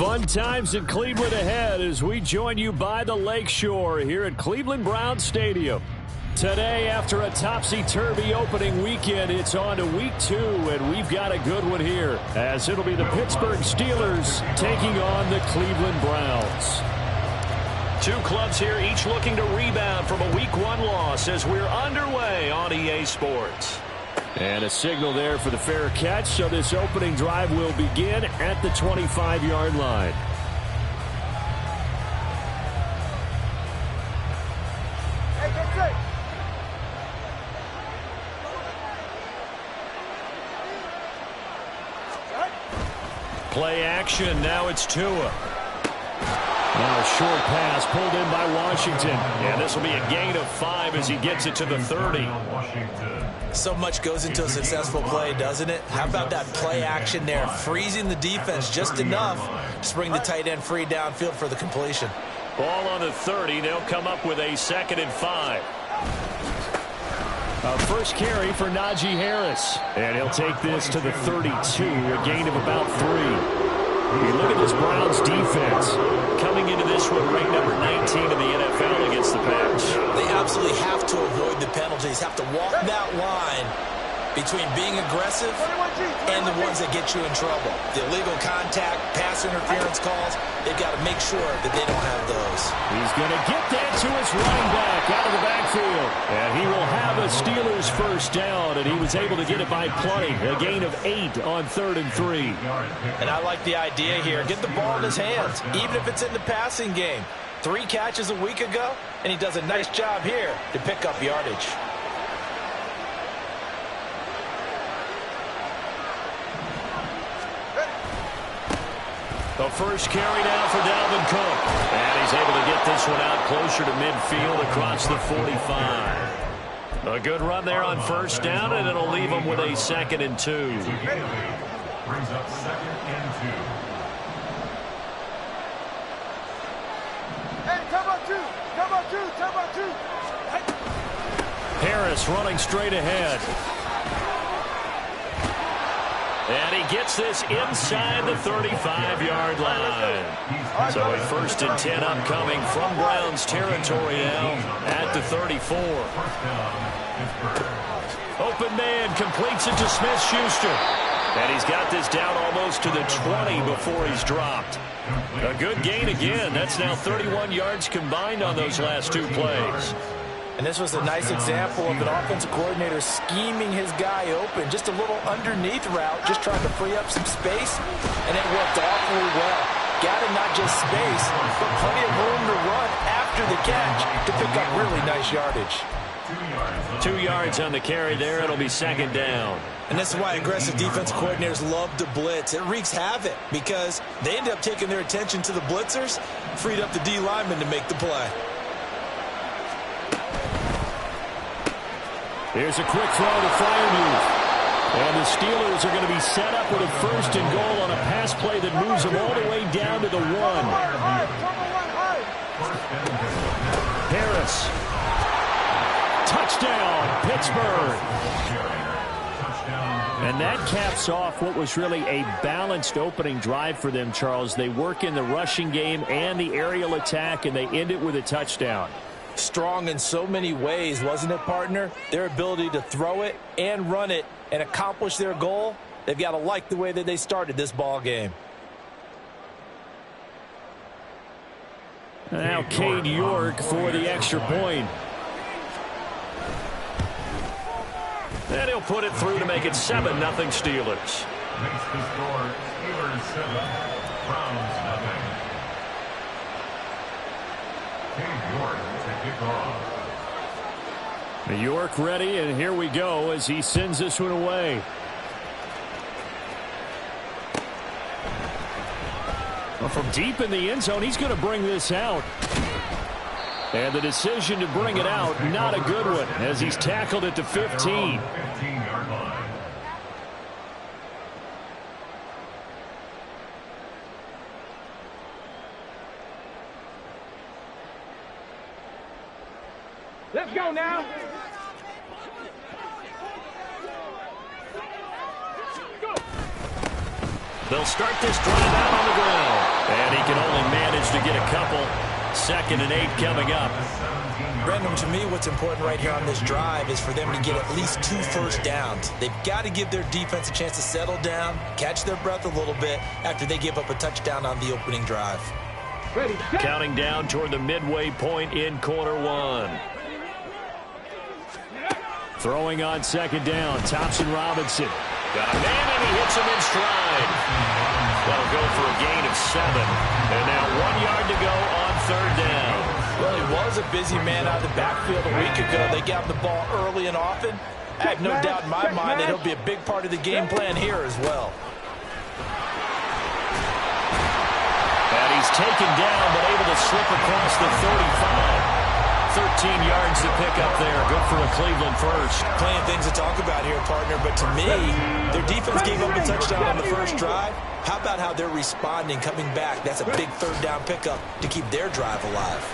Fun times in Cleveland ahead as we join you by the Lakeshore here at Cleveland Browns Stadium. Today, after a topsy-turvy opening weekend, it's on to week 2, and we've got a good one here, as it'll be the Pittsburgh Steelers taking on the Cleveland Browns. Two clubs here, each looking to rebound from a week 1 loss as we're underway on EA Sports. And a signal there for the fair catch, so this opening drive will begin at the 25-yard line. Play action, now it's Tua. Now a short pass pulled in by Washington. And this will be a gain of 5 as he gets it to the 30. So much goes into a successful play, doesn't it? How about that play action there? Freezing the defense just enough to bring the tight end free downfield for the completion. Ball on the 30. They'll come up with a 2nd and 5. First carry for Najee Harris. And he'll take this to the 32, a gain of about 3. You look at this Browns defense coming into this one ranked number 19 in the NFL against the pass. They absolutely have to avoid the penalties, have to walk that line between being aggressive and the ones that get you in trouble. The illegal contact, pass interference calls, they've got to make sure that they don't have those. He's going to get that to his running back out of the backfield. And he will have a Steelers first down, and he was able to get it by plenty. A gain of 8 on 3rd and 3. And I like the idea here. Get the ball in his hands, even if it's in the passing game. 3 catches a week ago, and he does a nice job here to pick up yardage. The first carry now for Dalvin Cook. And he's able to get this one out closer to midfield across the 45. A good run there on first down, and it'll leave him with a 2nd and 2. Brings up 2nd and 2. Hey, come on, 2. Come on, 2. Come on, 2. Harris running straight ahead. And he gets this inside the 35-yard line. So a 1st and 10 upcoming from Browns territory now at the 34. Open man completes it to Smith-Schuster. And he's got this down almost to the 20 before he's dropped. A good gain again. That's now 31 yards combined on those last 2 plays. And this was a nice example of an offensive coordinator scheming his guy open. Just a little underneath route, just trying to free up some space, and it worked awfully well. Got him not just space, but plenty of room to run after the catch to pick up really nice yardage. 2 yards on the carry there. It'll be 2nd down. And this is why aggressive defensive coordinators love to blitz. It wreaks havoc because they end up taking their attention to the blitzers, freed up the D lineman to make the play. Here's a quick throw to Freiermuth. And the Steelers are going to be set up with a 1st and goal on a pass play that moves them all the way down to the 1. Harris. Touchdown, Pittsburgh. And that caps off what was really a balanced opening drive for them, Charles. They work in the rushing game and the aerial attack, and they end it with a touchdown. Strong in so many ways, wasn't it, partner? Their ability to throw it and run it and accomplish their goal, they've got to like the way that they started this ball game. Now Cade York for the extra point. And he'll put it through to make it 7-0 Steelers. Makes the score Steelers 7, Browns 0. Cade York to kick off. York ready, and here we go as he sends this one away. Well, from deep in the end zone, he's going to bring this out. And the decision to bring it out, not a good one, as he's tackled at the 15. 15-yard line. Let's go now. They'll start this drive out on the ground. And he can only manage to get a couple. 2nd and 8 coming up. Brandon, to me, what's important right here on this drive is for them to get at least 2 first downs. They've got to give their defense a chance to settle down, catch their breath a little bit after they give up a touchdown on the opening drive. Ready, set. Counting down toward the midway point in quarter 1. Throwing on 2nd down, Thompson Robinson. Got a man, and he hits him in stride. That'll go for a gain of 7. And now 1 yard to go on 3rd down. Well, he was a busy man out of the backfield a week ago. They got the ball early and often. I have no doubt in my mind that he'll be a big part of the game plan here as well. And he's taken down, but able to slip across the 35. 13 yards to pick up there. Good for a Cleveland first. Plenty of things to talk about here, partner, but to me, their defense gave up a touchdown on the first drive. How about how they're responding, coming back? That's a big 3rd down pickup to keep their drive alive.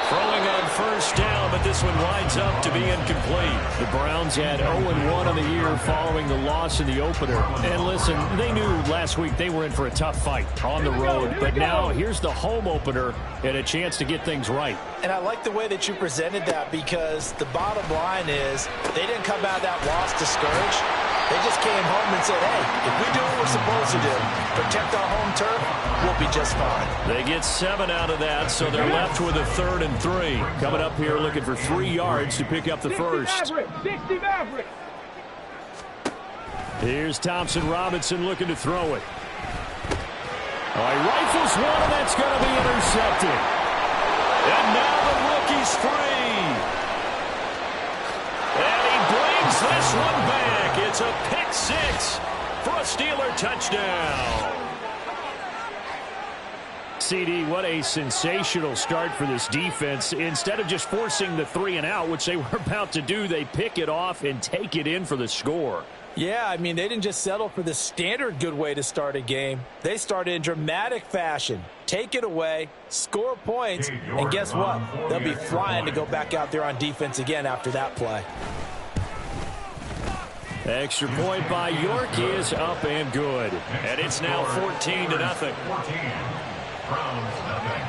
Throwing on 1st down, but this one winds up to be incomplete. The Browns had 0-1 on the year following the loss in the opener. And listen, they knew last week they were in for a tough fight on the road. But now here's the home opener and a chance to get things right. And I like the way that you presented that, because the bottom line is they didn't come out of that loss discouraged. They just came home and said, hey, if we do what we're supposed to do, protect our home turf, we'll be just fine. They get 7 out of that, so they're left with a 3rd and 3. Coming up here looking for 3 yards to pick up the first. 60 Maverick. Here's Thompson Robinson looking to throw it. He rifles one, and that's going to be intercepted. And now the rookie's free. And he brings this one back. It's a pick 6 for a Steeler touchdown. CD, what a sensational start for this defense. Instead of just forcing the 3 and out, which they were about to do, they pick it off and take it in for the score. Yeah, I mean, they didn't just settle for the standard good way to start a game. They started in dramatic fashion. Take it away, score points, and guess what? They'll be flying to go back out there on defense again after that play. Extra point by York is up and good. And it's now 14-0. 14. Browns nothing.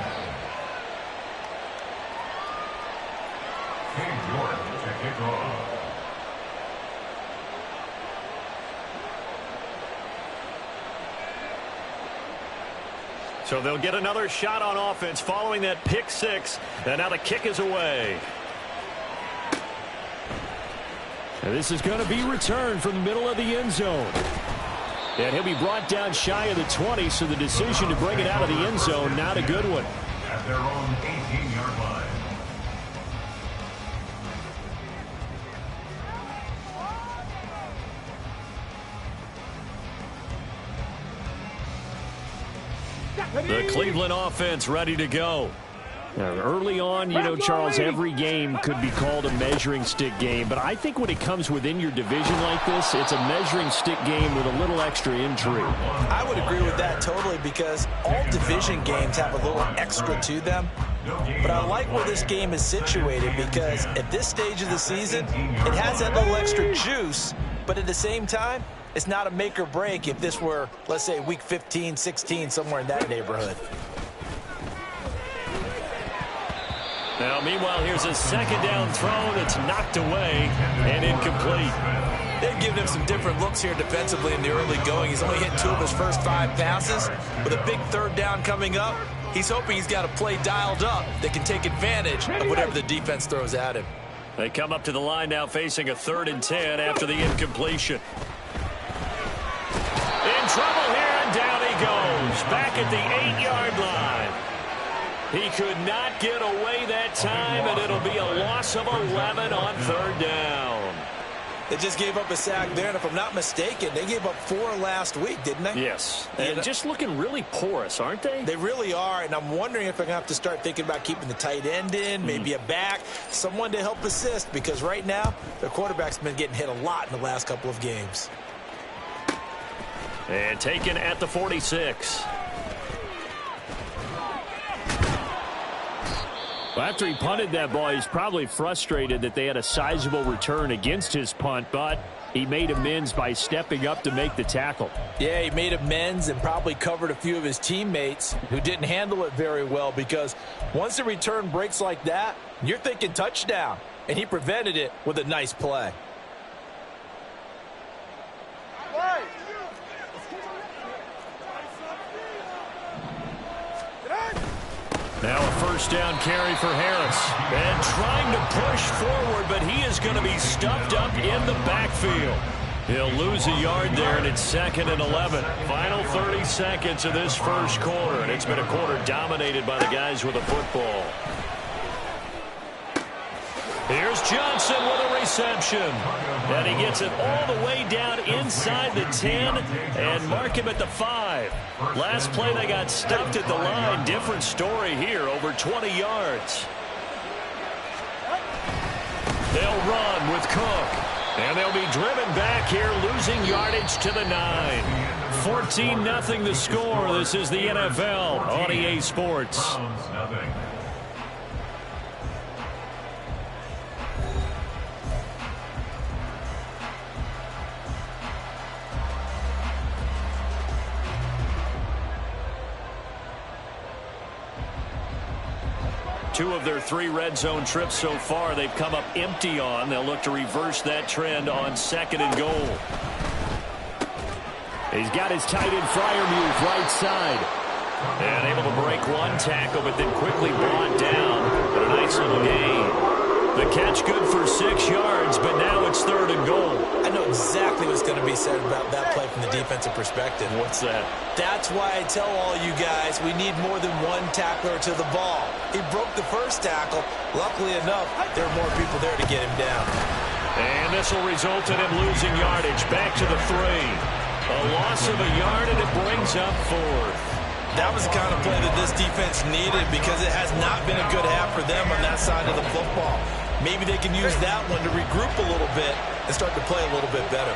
King York to kick off. So they'll get another shot on offense following that pick 6. And now the kick is away. And this is going to be returned from the middle of the end zone. And he'll be brought down shy of the 20, so the decision to bring it out of the end zone, not a good one. At their own 18-yard line. The Cleveland offense ready to go. Now, early on, you know, Charles, every game could be called a measuring stick game. But I think when it comes within your division like this, it's a measuring stick game with a little extra intrigue. I would agree with that totally, because all division games have a little extra to them. But I like where this game is situated, because at this stage of the season, it has that little extra juice. But at the same time, it's not a make or break if this were, let's say, week 15, 16, somewhere in that neighborhood. Now, meanwhile, here's a 2nd down throw that's knocked away and incomplete. They've given him some different looks here defensively in the early going. He's only hit 2 of his first 5 passes. With a big 3rd down coming up, he's hoping he's got a play dialed up that can take advantage of whatever the defense throws at him. They come up to the line now facing a 3rd and 10 after the incompletion. In trouble here, and down he goes. Back at the 8-yard line. He could not get away that time, and it'll be a loss of 11 on 3rd down. They just gave up a sack there, and if I'm not mistaken, they gave up 4 last week, didn't they? Yes, and just looking really porous, aren't they? They really are, and I'm wondering if I'm going to have to start thinking about keeping the tight end in, maybe a back, someone to help assist, because right now, their quarterback's been getting hit a lot in the last couple of games. And taken at the 46. After he punted that ball, he's probably frustrated that they had a sizable return against his punt, but he made amends by stepping up to make the tackle. Yeah, he made amends and probably covered a few of his teammates who didn't handle it very well, because once the return breaks like that, you're thinking touchdown, and he prevented it with a nice play. Now a first down carry for Harris. And trying to push forward, but he is going to be stuffed up in the backfield. He'll lose a yard there, and it's 2nd and 11. Final 30 seconds of this first quarter, and it's been a quarter dominated by the guys with the football. Here's Johnson with a reception. And he gets it all the way down inside the 10 and mark him at the 5. Last play they got stuffed at the line. Different story here, over 20 yards. They'll run with Cook. And they'll be driven back here, losing yardage to the 9. 14-0 the score. This is the NFL on EA Sports. Two of their 3 red zone trips so far they've come up empty on. They'll look to reverse that trend on 2nd and goal. He's got his tight end Freiermuth right side. And able to break one tackle, but then quickly brought down. But a nice little gain. The catch good for 6 yards, but now it's 3rd and goal. I know exactly what's going to be said about that play from the defensive perspective. What's that? That's why I tell all you guys we need more than one tackler to the ball. He broke the first tackle. Luckily enough, there are more people there to get him down. And this will result in him losing yardage. Back to the 3. A loss of a yard, and it brings up 4th. That was the kind of play that this defense needed, because it has not been a good half for them on that side of the football. Maybe they can use that one to regroup a little bit and start to play a little bit better.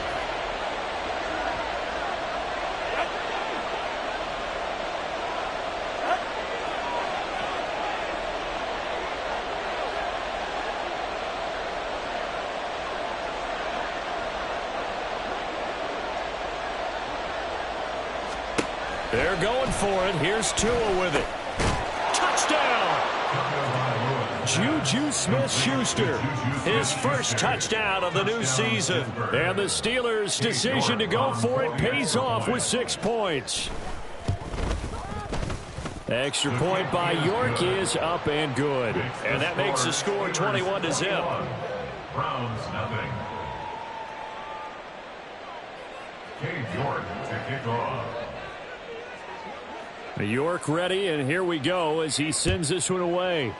They're going for it. Here's Tua with it. Touchdown! Juju Smith-Schuster, his first touchdown of the new season. And the Steelers' decision to go for it pays off with 6 points. Extra point by York is up and good. And that makes the score 21-0. Browns nothing. Cade York to kick off. York ready, and here we go as he sends this one away.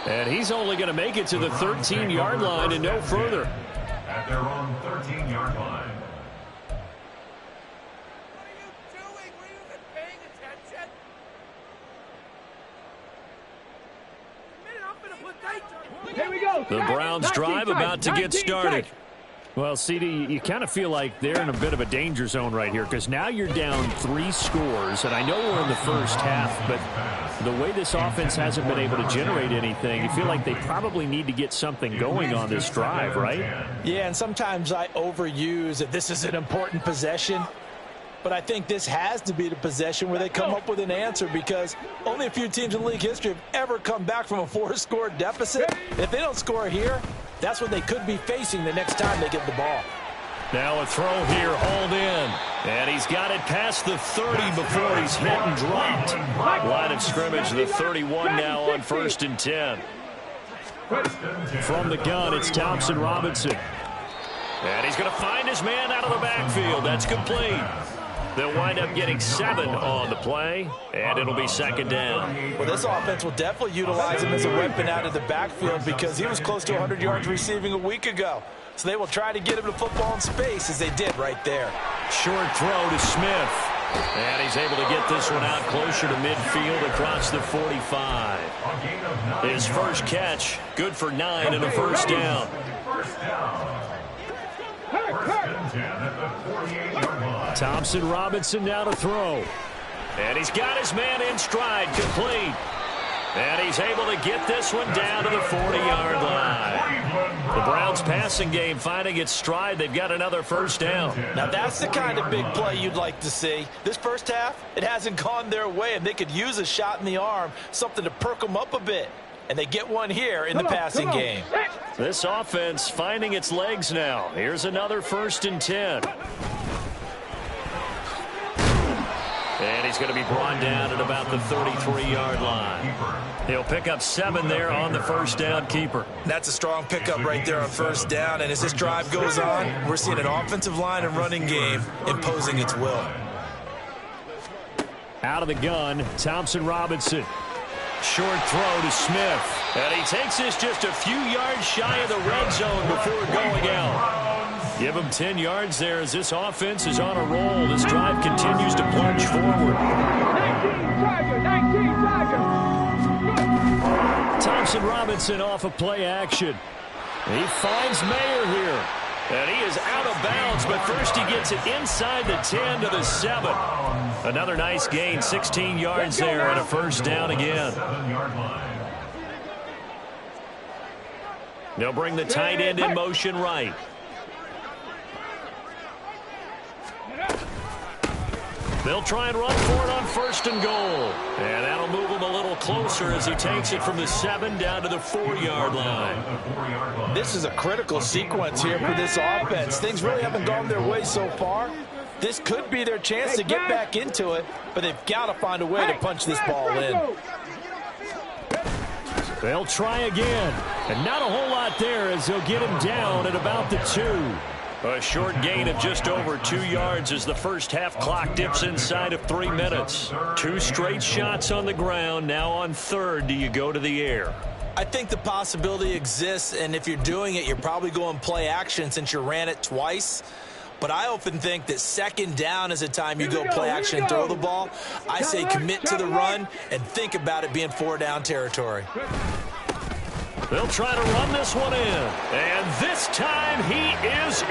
And he's only going to make it to the 13-yard line and no further. At their own 13-yard line. Here we go. The Browns drive about to get started. Well, CD, you kind of feel like they're in a bit of a danger zone right here, because now you're down 3 scores, and I know we're in the first half, but the way this offense hasn't been able to generate anything, you feel like they probably need to get something going on this drive, right? Yeah, and sometimes I overuse that this is an important possession, but I think this has to be the possession where they come up with an answer, because only a few teams in league history have ever come back from a 4-score deficit. If they don't score here, that's what they could be facing the next time they get the ball. Now a throw here, hauled in. And he's got it past the 30 before he's hit and dropped. Line of scrimmage, the 31 now on 1st and 10. From the gun, it's Thompson Robinson. And he's going to find his man out of the backfield. That's complete. They'll wind up getting 7 on the play, and it'll be 2nd down. Well, this offense will definitely utilize him as a weapon out of the backfield, because he was close to 100 yards receiving a week ago. So they will try to get him the football in space, as they did right there. Short throw to Smith. And he's able to get this one out closer to midfield across the 45. His first catch, good for 9 and a first down. First and 10 at the 48-yard line. Thompson Robinson now to throw. And he's got his man in stride, complete. And he's able to get this one down to the 40-yard line. The Browns passing game finding its stride. They've got another first down. Now that's the kind of big play you'd like to see. This first half, it hasn't gone their way, and they could use a shot in the arm, something to perk them up a bit. And they get one here in the passing game. This offense finding its legs now. Here's another 1st and 10. And he's going to be brought down at about the 33-yard line. He'll pick up 7 there on the first down keeper. That's a strong pickup right there on first down. And as this drive goes on, we're seeing an offensive line and running game imposing its will. Out of the gun, Thompson Robinson. Short throw to Smith. And he takes this just a few yards shy of the red zone before going out. Give him 10 yards there as this offense is on a roll. This drive continues to plunge forward. 19 Tiger. Thompson Robinson off of play action. He finds Mayer here. And he is out of bounds, but first he gets it inside the 10 to the 7. Another nice gain, 16 yards there and a first down again. They'll bring the tight end in motion right. They'll try and run for it on 1st and goal. And that'll move him a little closer as he takes it from the 7 down to the 4-yard line. This is a critical sequence here for this offense. Things really haven't gone their way so far. This could be their chance to get back into it, but they've got to find a way to punch this ball in. They'll try again. And not a whole lot there as they'll get him down at about the 2. A short gain of just over 2 yards as the first half clock dips inside of 3 minutes. 2 straight shots on the ground. Now on 3rd, do you go to the air? I think the possibility exists, and if you're doing it, you're probably going play action since you ran it twice. But I often think that 2nd down is a time you go play action and throw the ball. I say commit to the run and think about it being 4-down territory. They'll try to run this one in. And this time he is in.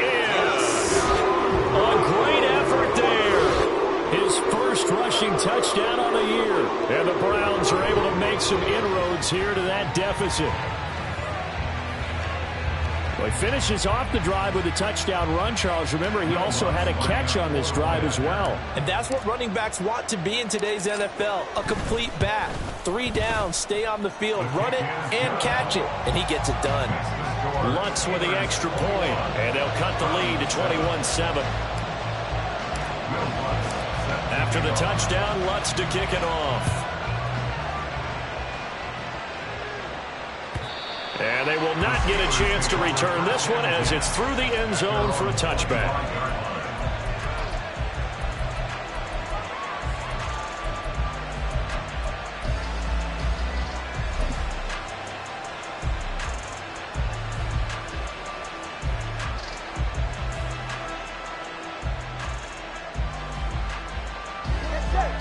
A great effort there. His first rushing touchdown on the year. And the Browns are able to make some inroads here to that deficit. Well, he finishes off the drive with a touchdown run, Charles. Remember, he also had a catch on this drive as well. And that's what running backs want to be in today's NFL, a complete back. 3 downs, stay on the field, run it, and catch it. And he gets it done. Lutz with the extra point, and they'll cut the lead to 21-7. After the touchdown, Lutz to kick it off. And they will not get a chance to return this one as it's through the end zone for a touchback.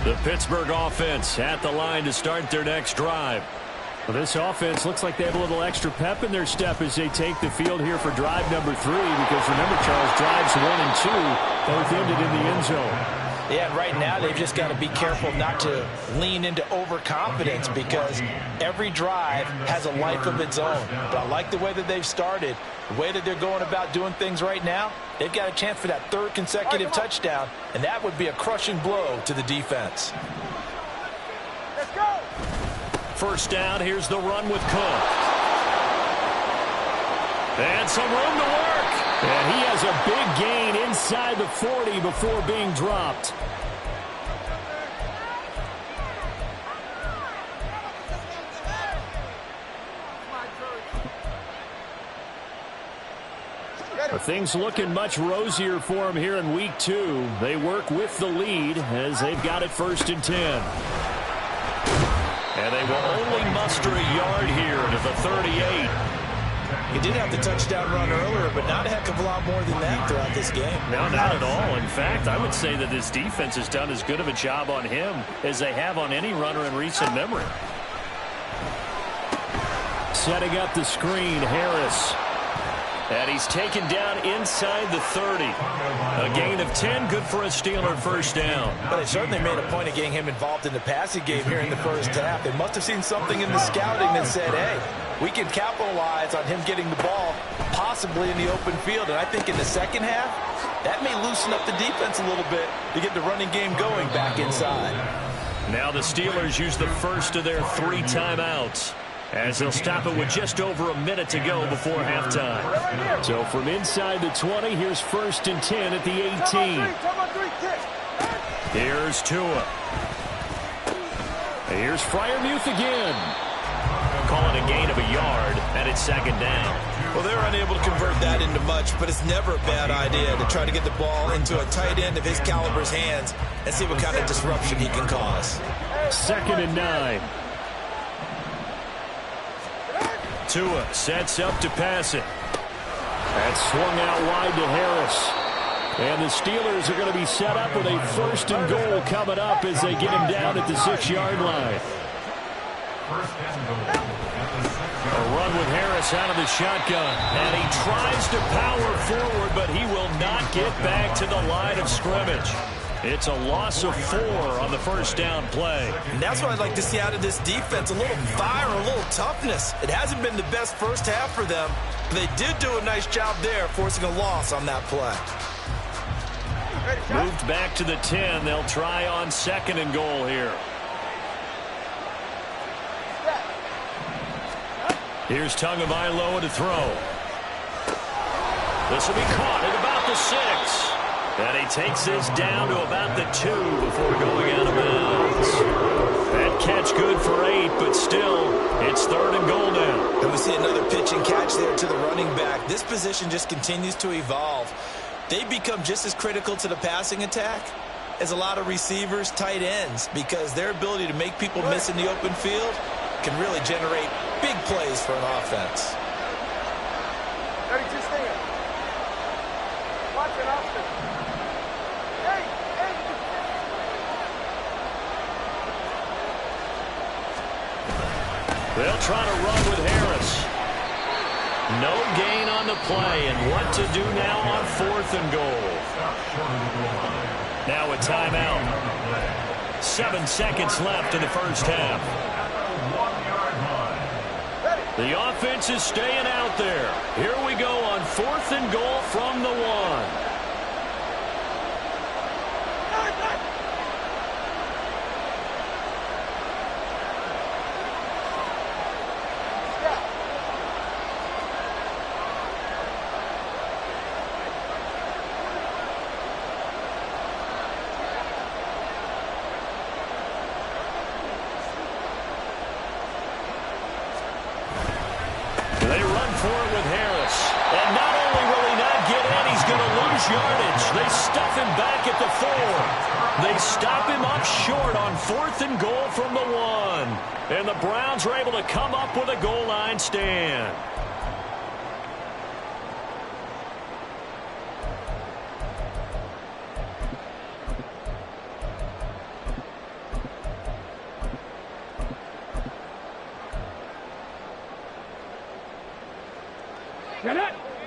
The Pittsburgh offense at the line to start their next drive. Well, this offense looks like they have a little extra pep in their step as they take the field here for drive number 3, because remember, Charles, drives 1 and 2 both ended in the end zone. Yeah, right now they've just got to be careful not to lean into overconfidence, because every drive has a life of its own. But I like the way that they've started, the way that they're going about doing things right now. They've got a chance for that 3rd consecutive touchdown, and that would be a crushing blow to the defense. Let's go. First down, here's the run with Cook. And some room to work. And he has a big gain inside the 40 before being dropped. Things looking much rosier for him here in week 2. They work with the lead as they've got it 1st and 10. And they will only muster a yard here to the 38. He did have the touchdown run earlier, but not a heck of a lot more than that throughout this game. No, not at all. In fact, I would say that this defense has done as good of a job on him as they have on any runner in recent memory. Setting up the screen, Harris. And he's taken down inside the 30. A gain of 10, good for a Steeler first down. But they certainly made a point of getting him involved in the passing game here in the first half. They must have seen something in the scouting that said, hey, we can capitalize on him getting the ball possibly in the open field. And I think in the second half, that may loosen up the defense a little bit to get the running game going back inside. Now the Steelers use the first of their 3 timeouts, as they'll stop it with just over a minute to go before halftime. So from inside the 20, here's 1st and 10 at the 18. Here's Tua. Here's Freiermuth again. Calling a gain of a yard, and it's 2nd down. Well, they're unable to convert that into much, but it's never a bad idea to try to get the ball into a tight end of his caliber's hands and see what kind of disruption he can cause. 2nd and 9. Tua sets up to pass it. That's swung out wide to Harris. And the Steelers are going to be set up with a 1st and goal coming up as they get him down at the 6-yard line. A run with Harris out of the shotgun. And he tries to power forward, but he will not get back to the line of scrimmage. It's a loss of 4 on the 1st down play. And that's what I'd like to see out of this defense, a little fire, a little toughness. It hasn't been the best first half for them, but they did do a nice job there, forcing a loss on that play. Moved back to the 10. They'll try on 2nd and goal here. Here's Tagovailoa to throw. This will be caught at about the 6. And he takes this down to about the 2 before going out of bounds. That catch good for 8, but still, it's 3rd and goal now. And we see another pitch and catch there to the running back. This position just continues to evolve. They become just as critical to the passing attack as a lot of receivers, tight ends, because their ability to make people miss in the open field can really generate big plays for an offense. 32 stand. Watch it, Austin. They'll try to run with Harris. No gain on the play, and what to do now on 4th and goal. Now a timeout. 7 seconds left in the first half. The offense is staying out there. Here we go on 4th and goal from the 1. Yardage. They stuff him back at the 4. They stop him up short on 4th and goal from the 1. And the Browns are able to come up with a goal line stand.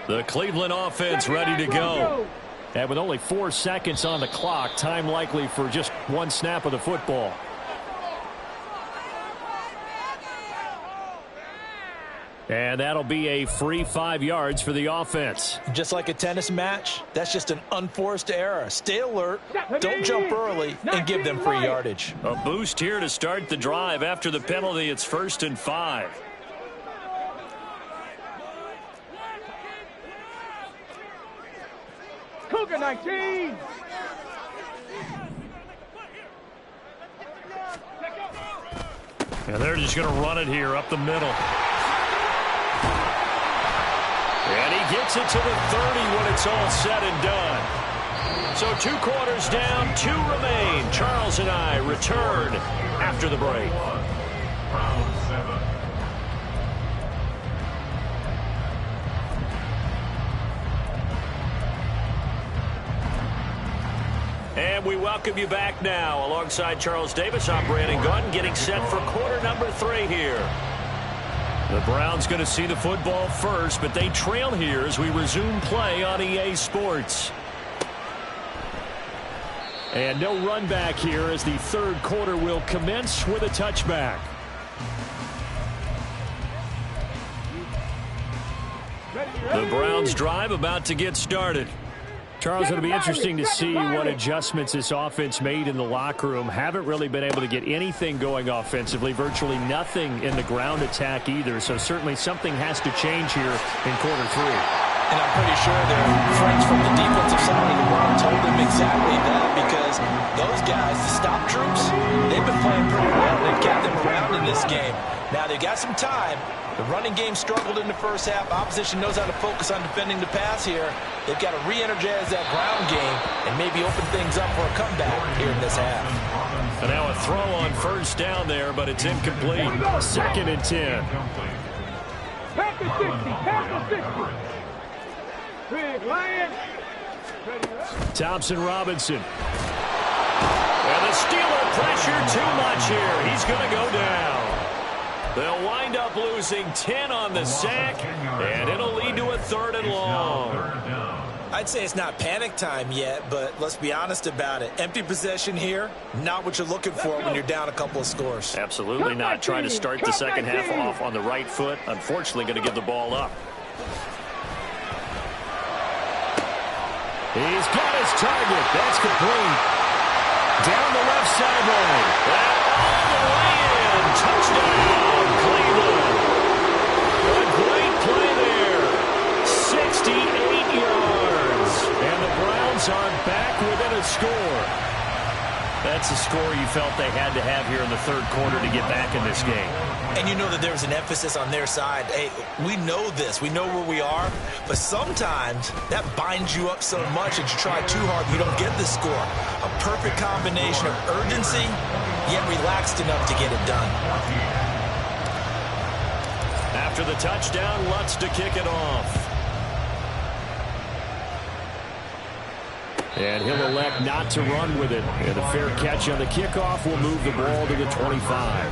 The Cleveland offense ready to go. And with only 4 seconds on the clock, time likely for just 1 snap of the football. And that'll be a free 5 yards for the offense. Just like a tennis match, that's just an unforced error. Stay alert, don't jump early, and give them free yardage. A boost here to start the drive. After the penalty, it's 1st and 5. Cougar 19. And they're just going to run it here up the middle. And he gets it to the 30 when it's all said and done. So 2 quarters down, 2 remain. Charles and I return after the break. Round 7. And we welcome you back now. Alongside Charles Davis, I'm Brandon Gunn, getting set for quarter number 3 here. The Browns going to see the football first, but they trail here as we resume play on EA Sports. And no run back here as the third quarter will commence with a touchback. The Browns drive about to get started. Charles, it'll be interesting to see what adjustments this offense made in the locker room. Haven't really been able to get anything going offensively, virtually nothing in the ground attack either. So certainly something has to change here in quarter three. And I'm pretty sure their friends from the defensive side of the ball told them exactly that, because those guys, the stop troops, they've been playing pretty well. They've kept them around in this game. Now they've got some time. The running game struggled in the first half. Opposition knows how to focus on defending the pass here. They've got to re-energize that ground game and maybe open things up for a comeback here in this half. And now a throw on first down there, but it's incomplete. 2nd and 10. Pass the 60. Pass the 60. Big Lion. Thompson Robinson. And the Steeler pressure too much here. He's going to go down. They'll wind up losing 10 on the sack, and it'll lead to a 3rd and long. I'd say it's not panic time yet, but let's be honest about it. Empty possession here, not what you're looking for when you're down a couple of scores. Absolutely not. Trying to start the second half off on the right foot. Unfortunately, going to give the ball up. He's got his target. That's complete. Down the left sideline. All the way in. Touchdown, Cleveland. A great play there. 68 yards. And the Browns are back within a score. That's a score you felt they had to have here in the third quarter to get back in this game. And you know that there was an emphasis on their side. Hey, we know this. We know where we are. But sometimes that binds you up so much that you try too hard, you don't get the score. A perfect combination of urgency, yet relaxed enough to get it done. After the touchdown, Lutz to kick it off. And he'll elect not to run with it. And a fair catch on the kickoff will move the ball to the 25.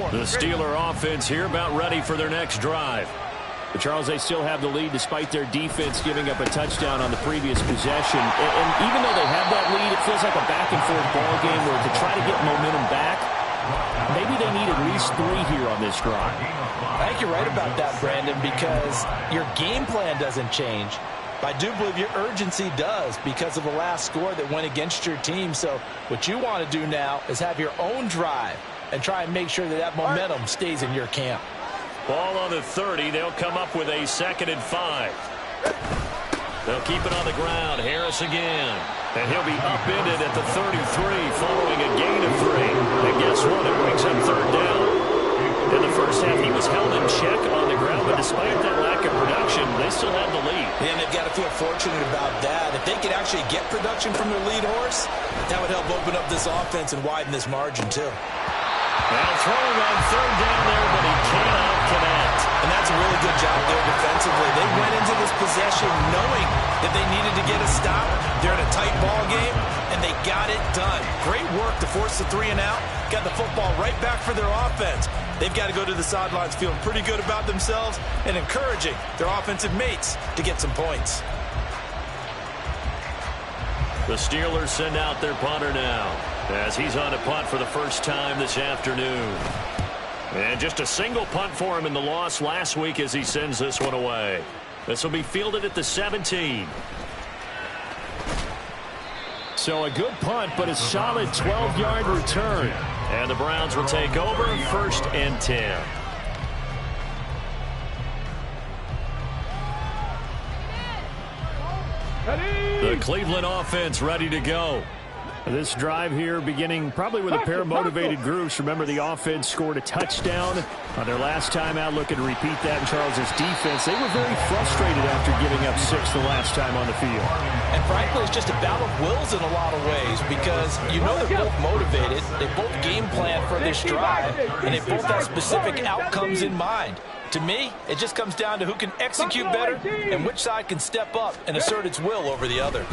The Steeler offense here about ready for their next drive. But Charles, they still have the lead despite their defense giving up a touchdown on the previous possession. And even though they have that lead, it feels like a back-and-forth ball game where to try to get momentum back, maybe they need at least 3 here on this drive. I think you're right about that, Brandon, because your game plan doesn't change. But I do believe your urgency does because of the last score that went against your team. So what you want to do now is have your own drive and try and make sure that that momentum stays in your camp. Ball on the 30. They'll come up with a 2nd and 5. They'll keep it on the ground. Harris again. And he'll be upended at the 33 following a gain of 3. And guess what? It brings up 3rd down. In the first half, he was held in check on the ground, but despite that lack of production, they still have the lead. And they've got to feel fortunate about that. If they could actually get production from their lead horse, that would help open up this offense and widen this margin, too. Now throwing on 3rd down there, but he cannot connect. And that's a really good job there defensively. They went into this possession knowing that they needed to get a stop. They're in a tight ball game, and they got it done. Great work to force the 3 and out. Got the football right back for their offense. They've got to go to the sidelines feeling pretty good about themselves and encouraging their offensive mates to get some points. The Steelers send out their punter now as he's on a punt for the first time this afternoon. And just a single punt for him in the loss last week as he sends this one away. This will be fielded at the 17. So a good punt, but a solid 12-yard return. And the Browns will take over 1st and 10. The Cleveland offense ready to go. This drive here beginning probably with a pair of motivated groups. Remember, the offense scored a touchdown on their last time out. Looking to repeat that in Charles's defense. They were very frustrated after giving up 6 the last time on the field. And frankly, it's just a battle of wills in a lot of ways because you know they're both motivated. They both game plan for this drive, and they both have specific outcomes in mind. To me, it just comes down to who can execute better and which side can step up and assert its will over the other.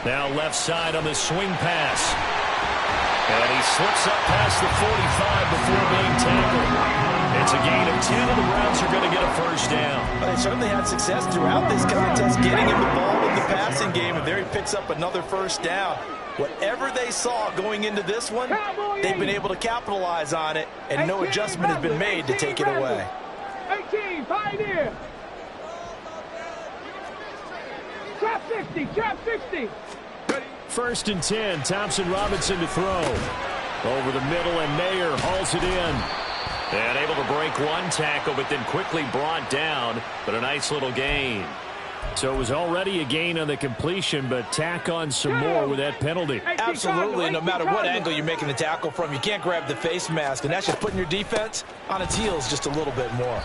Now left side on the swing pass. And he slips up past the 45 before being tackled. It's a gain of 10, and the Browns are going to get a first down. Well, they certainly had success throughout this contest, getting him the ball in the passing game, and there he picks up another first down. Whatever they saw going into this one, they've been able to capitalize on it, and no adjustment has been made to take it away. 18, Pioneer. Trap 60, trap 60. First and 10, Thompson Robinson to throw. Over the middle, and Mayer hauls it in. And able to break one tackle, but then quickly brought down, but a nice little gain. So it was already a gain on the completion, but tack on some more with that penalty. Absolutely, no matter what angle you're making the tackle from, you can't grab the face mask, and that's just putting your defense on its heels just a little bit more.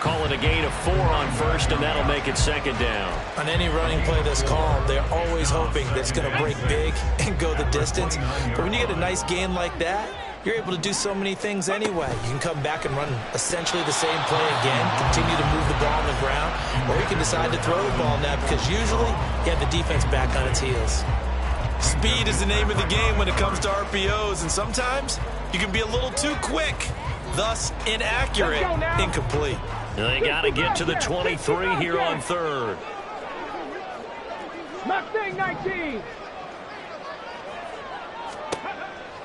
Call it a gain of 4 on first, and that'll make it second down. On any running play that's called, they're always hoping that it's going to break big and go the distance. But when you get a nice gain like that, you're able to do so many things anyway. You can come back and run essentially the same play again, continue to move the ball on the ground, or you can decide to throw the ball now because usually you have the defense back on its heels. Speed is the name of the game when it comes to RPOs, and sometimes you can be a little too quick, thus inaccurate, incomplete. They got to get to the 23 here on third. Mustang 19.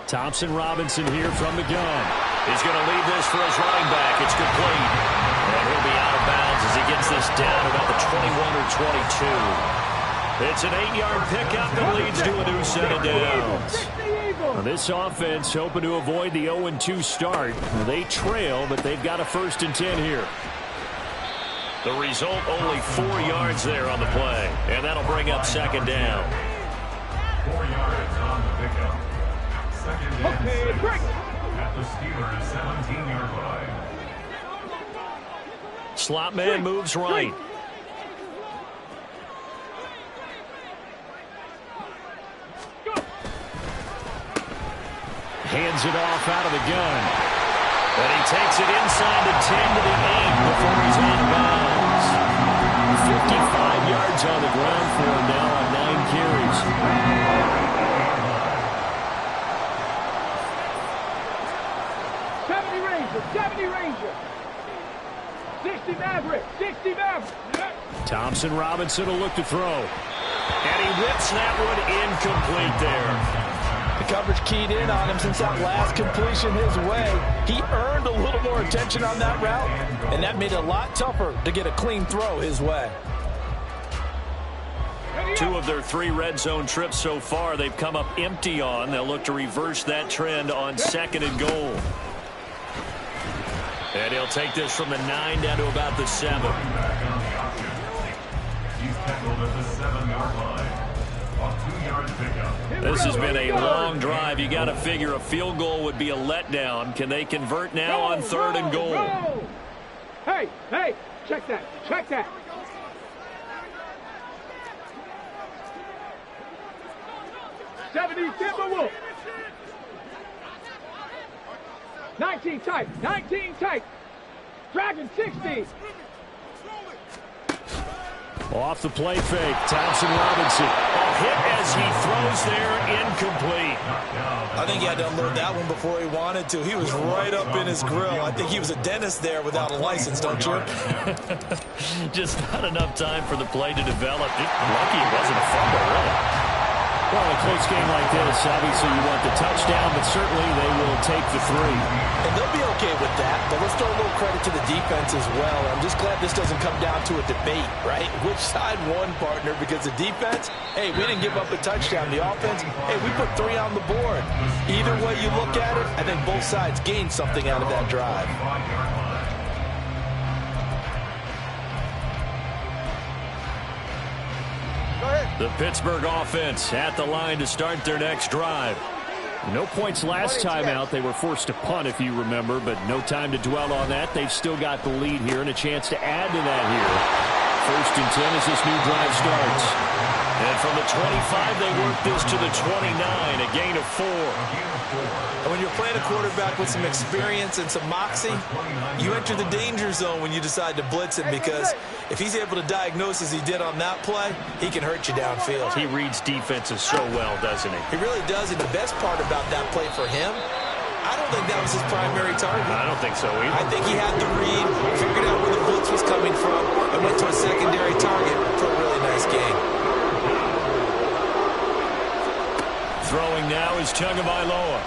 Thompson Robinson here from the gun. He's going to leave this for his running back. It's complete. And he'll be out of bounds as he gets this down about the 21 or 22. It's an 8-yard pickup that leads to a new set of downs. Now this offense hoping to avoid the 0-2 start. They trail, but they've got a first and 10 here. The result, only 4 yards there on the play. And that'll bring up second down. 4 yards on the pickup. Second down, at the Steelers' 17-yard line. Slot man moves right. Hands it off out of the gun. And he takes it inside the 10 to the 8 before he's out of bounds. 55 yards on the ground for him now on 9 carries. 70 Ranger. 60 Maverick. 60 Maverick. Thompson Robinson will look to throw. And he whips that one incomplete there. The coverage keyed in on him since that last completion his way. He earned a little more attention on that route, and that made it a lot tougher to get a clean throw his way. 2 of their 3 red zone trips so far they've come up empty on. They'll look to reverse that trend on second and goal. And he'll take this from the 9 down to about the 7. He's tackled at the 7-yard line. A 2-yard pickup. This has been a long drive. You got to figure a field goal would be a letdown. Can they convert now on third and goal? Hey, check that, check that. Timberwolf. 19 tight, 19 tight. Dragon 60. Off the play fake, Thompson Robinson. A hit as he throws there, incomplete. I think he had to unload that one before he wanted to. He was right up in his grill. I think he was a dentist there without a license, don't you? Just not enough time for the play to develop. Lucky it wasn't a fumble, really. Well, a close game like this, obviously you want the touchdown, but certainly they will take the 3. And they'll be okay with that, but let's throw a little credit to the defense as well. I'm just glad this doesn't come down to a debate, right? Which side won, partner? Because the defense, hey, we didn't give up a touchdown. The offense, hey, we put 3 on the board. Either way you look at it, I think both sides gained something out of that drive. The Pittsburgh offense at the line to start their next drive. No points last time out. They were forced to punt, if you remember, but no time to dwell on that. They've still got the lead here and a chance to add to that here. First and 10 as this new drive starts. And from the 25, they work this to the 29, a gain of 4. And when you're playing a quarterback with some experience and some moxie, you enter the danger zone when you decide to blitz him, because if he's able to diagnose as he did on that play, he can hurt you downfield. He reads defenses so well, doesn't he? He really does, and the best part about that play for him, I don't think that was his primary target. I don't think so either. I think he had the read, figured out where the blitz was coming from, and went to a secondary target for a really nice gain. Throwing now is Tagovailoa.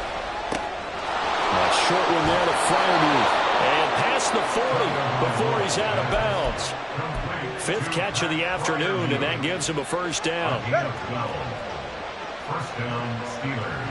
A short one there to Freiermuth. And past the 40 before he's out of bounds. 5th catch of the afternoon, and that gives him a first down. First down, Steelers.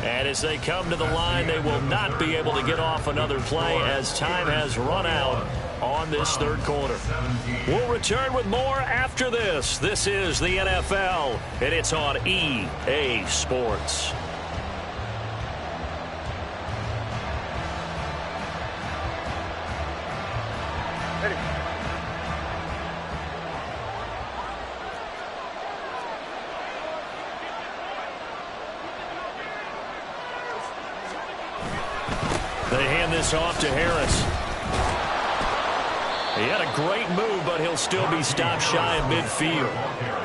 And as they come to the line, they will not be able to get off another play as time has run out on this third quarter. We'll return with more after this. This is the NFL, and it's on EA Sports. They hand this off to Harris. He had a great move, but he'll still be stopped shy of midfield.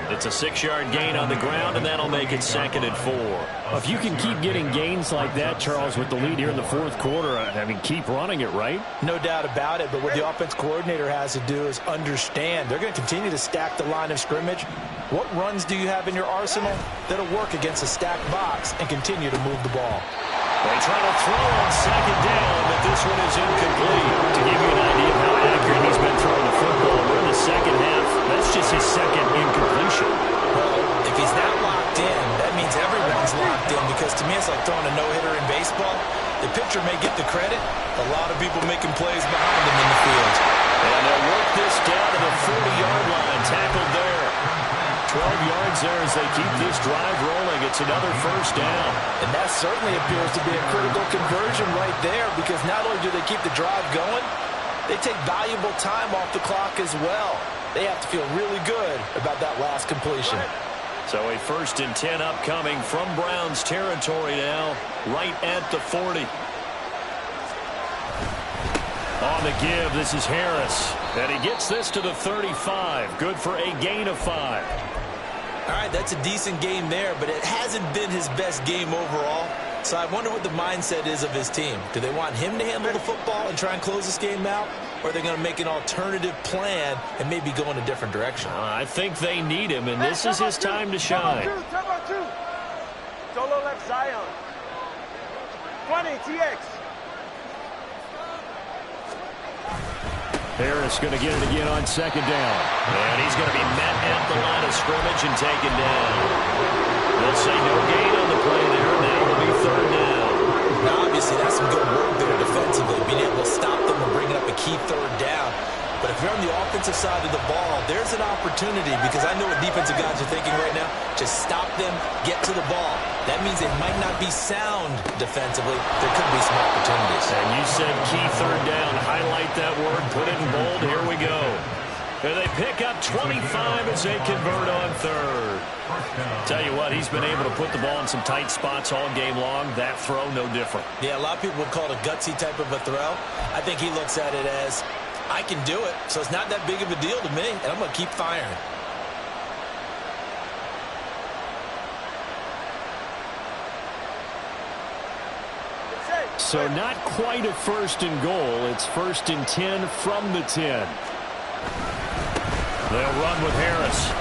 It's a 6-yard gain on the ground, and that'll make it 2nd and 4. If you can keep getting gains like that, Charles, with the lead here in the 4th quarter, I mean, keep running it, right? No doubt about it, but what the offense coordinator has to do is understand they're going to continue to stack the line of scrimmage. What runs do you have in your arsenal that'll work against a stacked box and continue to move the ball? They try to throw on 2nd down, but this one is incomplete. To give you an idea of how accurate he's been throwing the football, we're in the second half. That's just his 2nd incompletion. Well, if he's that locked in, that means everyone's locked in, because to me it's like throwing a no-hitter in baseball. The pitcher may get the credit, a lot of people making plays behind him in the field. And they'll work this down to the 40-yard line, tackled there. 12 yards there as they keep this drive rolling. It's another first down. And that certainly appears to be a critical conversion right there, because not only do they keep the drive going, they take valuable time off the clock as well. They have to feel really good about that last completion. So a 1st and 10 upcoming from Browns territory now, right at the 40. On the give, this is Harris. And he gets this to the 35. Good for a gain of 5. All right, that's a decent game there, but it hasn't been his best game overall. So I wonder what the mindset is of his team. Do they want him to handle the football and try and close this game out? Or are they going to make an alternative plan and maybe go in a different direction? I think they need him, and this is his time to shine. Turbo 2. Solo left Zion. 20, TX. Harris going to get it again on 2nd down. And he's going to be met at the line of scrimmage and taken down. They'll say no gain on the play there. Now it'll be 3rd down. Now, obviously, that's some good work there defensively, being able to stop them and bringing up a key 3rd down. But if you're on the offensive side of the ball, there's an opportunity, because I know what defensive guys are thinking right now. Just stop them, get to the ball. That means they might not be sound defensively. There could be some opportunities. And you said key 3rd down. Highlight that word. Put it in bold. Here we go. And they pick up 25 as they convert on 3rd. Tell you what, he's been able to put the ball in some tight spots all game long. That throw, no different. Yeah, a lot of people would call it a gutsy type of a throw. I think he looks at it as, I can do it, so it's not that big of a deal to me, and I'm going to keep firing. So not quite a 1st and goal. It's 1st and 10 from the 10. They'll run with Harris.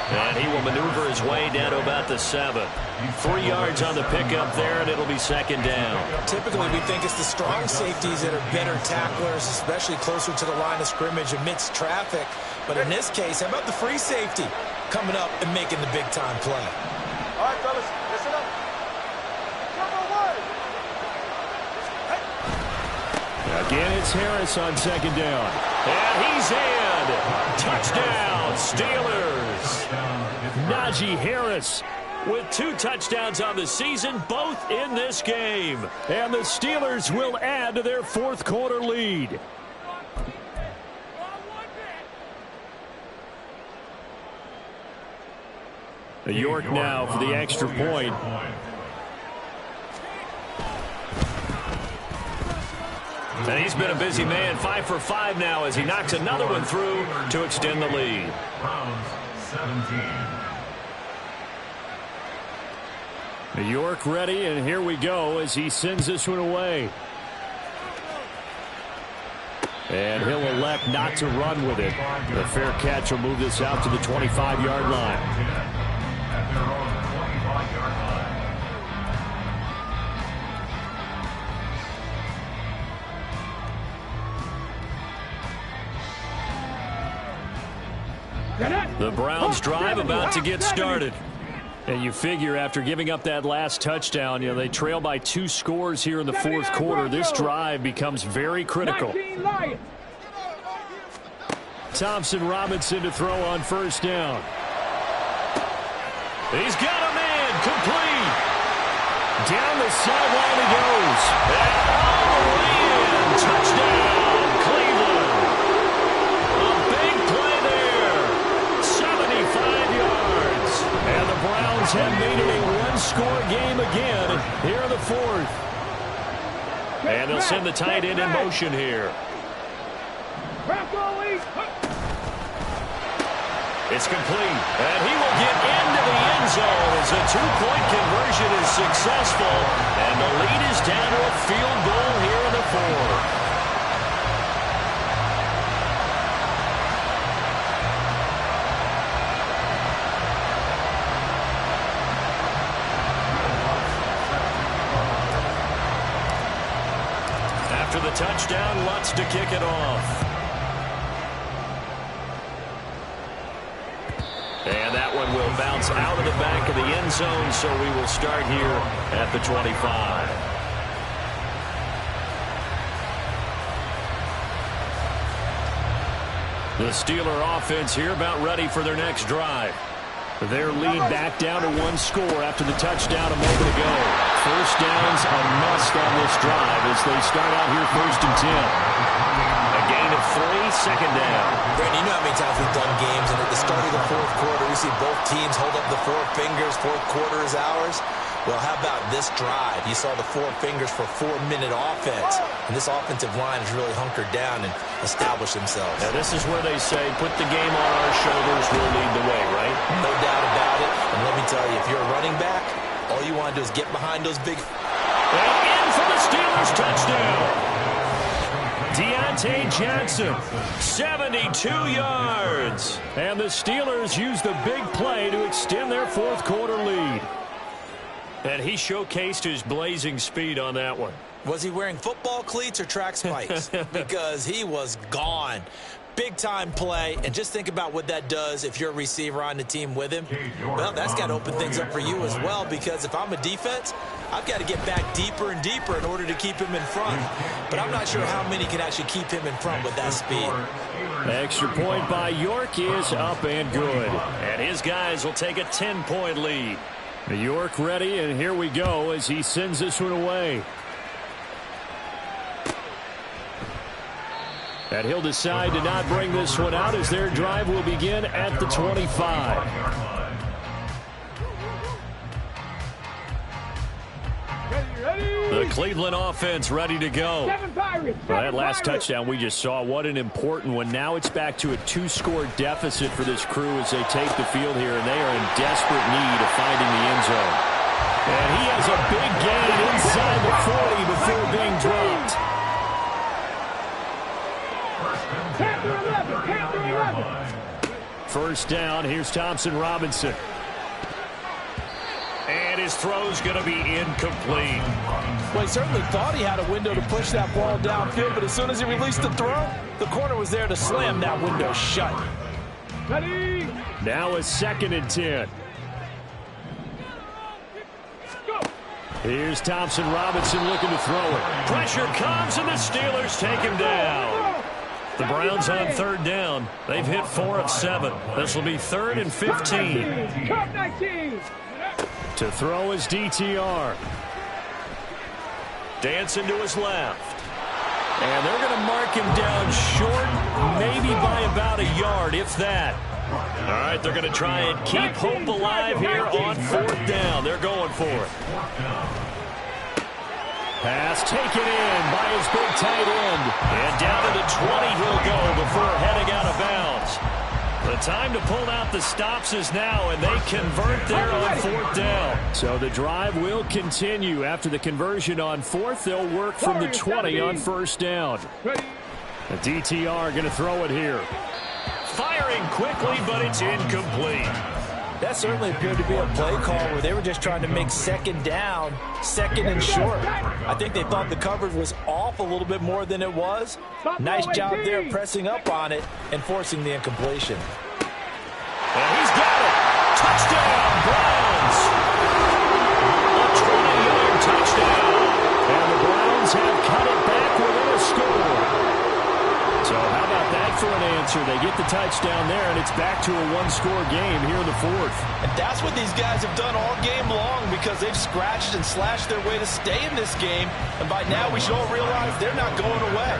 And he will maneuver his way down to about the 7. 3 yards on the pickup there, and it'll be 2nd down. Typically, we think it's the strong safeties that are better tacklers, especially closer to the line of scrimmage amidst traffic. But in this case, how about the free safety coming up and making the big-time play? All right, fellas, listen up. Turbo 1. Again, it's Harris on 2nd down. And he's in. Touchdown, Steelers. Najee Harris with 2 touchdowns on the season, both in this game. And the Steelers will add to their fourth quarter lead. York now for the extra point. And he's been a busy man, 5 for 5 now as he knocks another one through to extend the lead. Browns 17. York ready, and here we go as he sends this one away. And he'll elect not to run with it. The fair catch will move this out to the 25-yard line. At their own 25-yard line. The Browns drive about to get started. And you figure after giving up that last touchdown, they trail by 2 scores here in the fourth quarter. This drive becomes very critical. Thompson Robinson to throw on first down. He's got a man complete. Down the sideline he goes. And all the way in. Touchdown, Cleveland. A big play there. 75 yards. And the Browns have made it a 1-score game again here in the fourth. And they'll send the tight end in motion here. It's complete, and he will get into the end zone as a 2-point conversion is successful, and the lead is down to a field goal here in the fourth. After the touchdown, Lutz to kick it off. And that one will bounce out of the back of the end zone, so we will start here at the 25. The Steeler offense here about ready for their next drive. Their lead back down to 1 score after the touchdown a moment ago. First down's a must on this drive as they start out here 1st and 10. A gain of 3, second down. Brandon, you know how many times we've done games, and at the start of the fourth quarter, we see both teams hold up the 4 fingers, fourth quarter is ours. Well, how about this drive? You saw the 4 fingers for 4-minute offense, and this offensive line has really hunkered down and established themselves. Now, this is where they say, put the game on our shoulders, we'll lead the way, right? No doubt about it, and let me tell you, if you're a running back, all you want to do is get behind those big... And in for the Steelers touchdown. Deontay Johnson, 72 yards. And the Steelers use the big play to extend their fourth quarter lead. And he showcased his blazing speed on that one. Was he wearing football cleats or track spikes? Because he was gone. Big-time play, and just think about what that does if you're a receiver on the team with him. Well, that's got to open things up for you as well, because if I'm a defense, I've got to get back deeper and deeper in order to keep him in front. But I'm not sure how many can actually keep him in front with that speed. Extra point by York is up and good. And his guys will take a 10-point lead. York ready, and here we go as he sends this one away. And he'll decide to not bring this one out as their drive will begin at the 25. The Cleveland offense ready to go. Well, that last touchdown we just saw, what an important one. Now it's back to a 2-score deficit for this crew as they take the field here, and they are in desperate need of finding the end zone. And he has a big gain inside the 40 before being dropped. First down, here's Thompson Robinson. And his throw's going to be incomplete. Well, he certainly thought he had a window to push that ball downfield, but as soon as he released the throw, the corner was there to slam that window shut. Ready? Now a 2nd and 10. Here's Thompson Robinson looking to throw it. Pressure comes, and the Steelers take him down. The Browns on 3rd down. They've hit 4 of 7. This will be 3rd and 15. Top 19. To throw his DTR. Dancing to his left. And they're going to mark him down short, maybe by about a yard, if that. All right, they're going to try and keep hope alive here on 4th down. They're going for it. Pass taken in by his big tight end. And down to the 20 he'll go before heading out of bounds. The time to pull out the stops is now, and they convert there on 4th down. So the drive will continue. After the conversion on 4th, they'll work from the 20 on 1st down. The DTR going to throw it here. Firing quickly, but it's incomplete. That certainly appeared to be a play call where they were just trying to make 2nd down, 2nd and short. I think they thought the coverage was off a little bit more than it was. Nice job there pressing up on it and forcing the incompletion. And he's got it. Touchdown, Browns. A 20-yard touchdown. And the Browns have cut it back within a score. So how about that for an answer? They get the touchdown there, and it's back to a 1-score game here in the 4th. And that's what these guys have done all game long, because they've scratched and slashed their way to stay in this game. And by now, we should all realize they're not going away.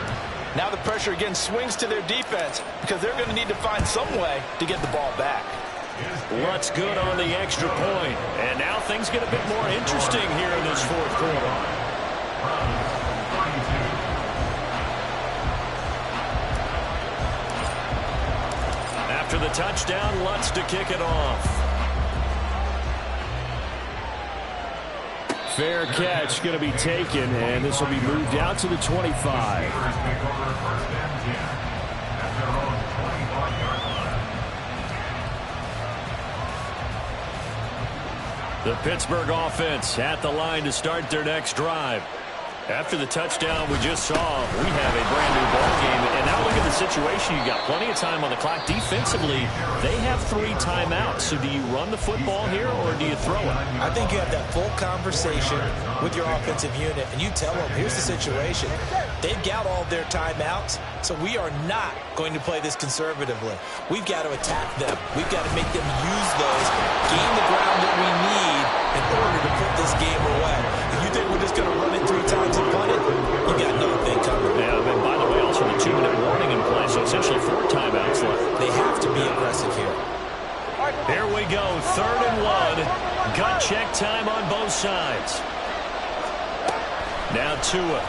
Now the pressure again swings to their defense, because they're going to need to find some way to get the ball back. What's good on the extra point? And now things get a bit more interesting here in this 4th quarter. After the touchdown, Lutz to kick it off. Fair catch going to be taken, and this will be moved out to the 25. The Pittsburgh offense at the line to start their next drive. After the touchdown we just saw, we have a brand new ball game. And now look at the situation. You got plenty of time on the clock. Defensively, they have 3 timeouts. So do you run the football here, or do you throw it? I think you have that full conversation with your offensive unit, and you tell them, here's the situation. They've got all their timeouts, so we are not going to play this conservatively. We've got to attack them. We've got to make them use those, gain the ground that we need in order to put this game away. If you think we're just going to run it 3 times and punt it, you got another thing coming. Yeah, and by the way, also the 2-minute warning in play, so essentially 4 timeouts left. They have to be aggressive here. Here we go, 3rd and 1. Gut check time on both sides. Now Tua.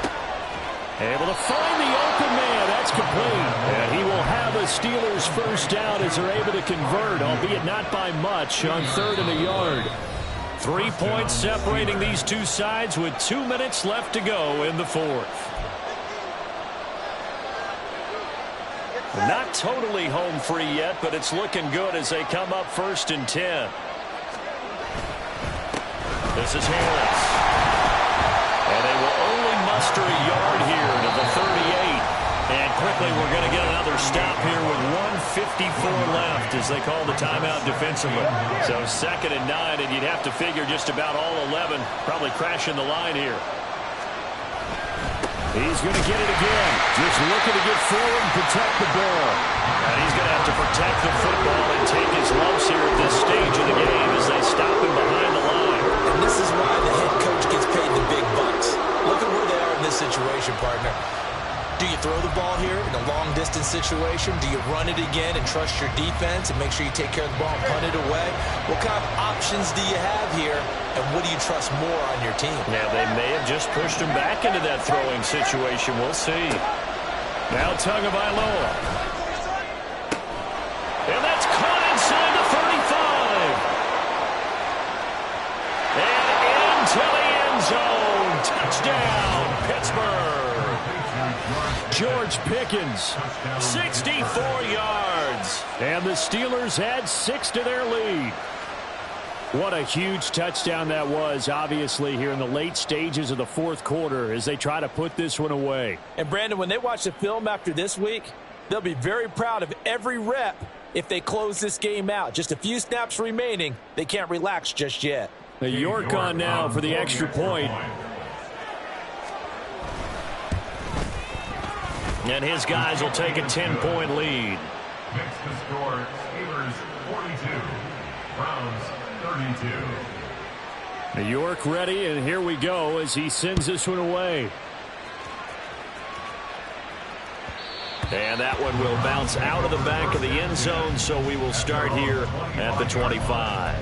Able to find the open man. That's complete. And he will have a Steelers first down as they're able to convert, albeit not by much, on 3rd and a yard. 3 points separating these two sides with 2 minutes left to go in the 4th. Not totally home free yet, but it's looking good as they come up 1st and 10. This is Harris. And they will only muster a yard here to the 38. And quickly we're going to get another stop here with 1:54 left as they call the timeout defensively. So 2nd and 9, and you'd have to figure just about all 11 probably crashing the line here. He's going to get it again. Just looking to get forward and protect the ball. And he's going to have to protect the football and take his lumps here at this stage of the game as they stop him behind the line. And this is why the head coach gets paid the big bucks. Look at where they are in this situation, partner. Do you throw the ball here in a long-distance situation? Do you run it again and trust your defense and make sure you take care of the ball and punt it away? What kind of options do you have here, and what do you trust more on your team? Yeah, they may have just pushed him back into that throwing situation. We'll see. Now Tagovailoa. And that's caught inside the 35. And into the end zone. Touchdown, Pittsburgh. George Pickens, 64 yards. And the Steelers add 6 to their lead. What a huge touchdown that was, obviously, here in the late stages of the 4th quarter as they try to put this one away. And, Brandon, when they watch the film after this week, they'll be very proud of every rep if they close this game out. Just a few snaps remaining. They can't relax just yet. The York on now for the extra point. And his guys will take a 10-point lead. Makes the score Steelers 42, Browns 32. York ready, and here we go as he sends this one away. And that one will bounce out of the back of the end zone, so we will start here at the 25.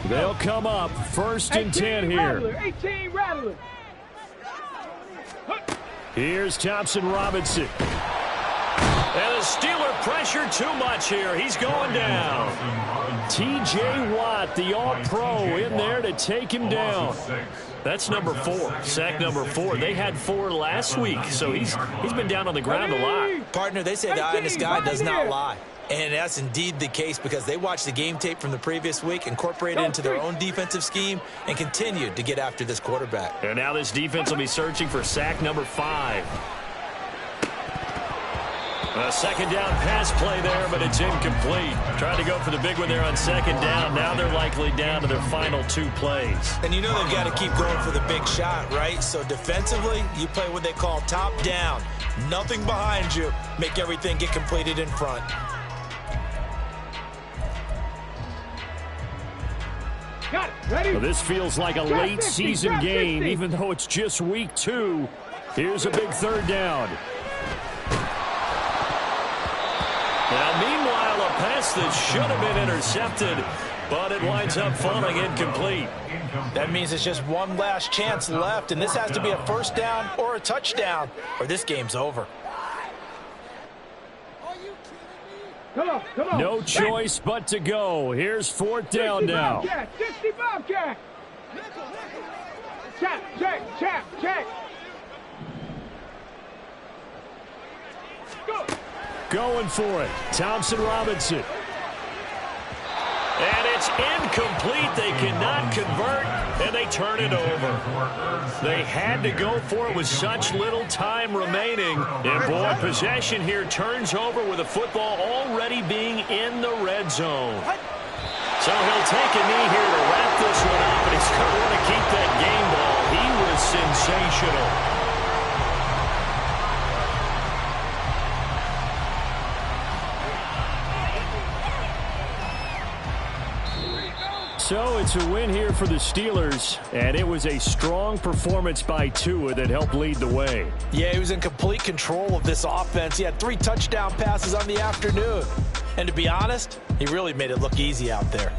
They'll come up first and 10 here. 18 Rattler. Here's Thompson Robinson. And the Steeler pressure too much here. He's going down. T.J. Watt, the All-Pro, in there to take him down. That's number 4, sack number 4. They had 4 last week, so he's been down on the ground a lot. Partner, they say the eye in the sky does not lie. And that's indeed the case because they watched the game tape from the previous week, incorporated it into their own defensive scheme, and continued to get after this quarterback. And now this defense will be searching for sack number 5. A second down pass play there, but it's incomplete. Trying to go for the big one there on second down. Now they're likely down to their final 2 plays. And you know they've got to keep going for the big shot, right? So defensively, you play what they call top down. Nothing behind you. Make everything get completed in front. Got it. Ready? Well, this feels like a late season game, even though it's just week 2. Here's a big third down. Now, meanwhile, a pass that should have been intercepted, but it winds up falling incomplete. That means it's just one last chance left, and this has to be a first down or a touchdown, or this game's over. Come on. No choice but to go. Here's 4th down now. 60 Bobcat. Check. Go. Going for it. Thompson Robinson. And it's incomplete. They cannot convert, and they turn it over. They had to go for it with such little time remaining. And, boy, possession here turns over with the football already being in the red zone. So he'll take a knee here to wrap this one up, and he's going to want to keep that game ball. He was sensational. So it's a win here for the Steelers, and it was a strong performance by Tua that helped lead the way. Yeah, he was in complete control of this offense. He had 3 touchdown passes on the afternoon. And to be honest, he really made it look easy out there.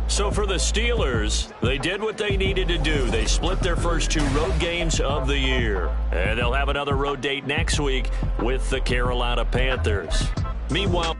So for the Steelers, they did what they needed to do. They split their first 2 road games of the year. And they'll have another road date next week with the Carolina Panthers. Meanwhile,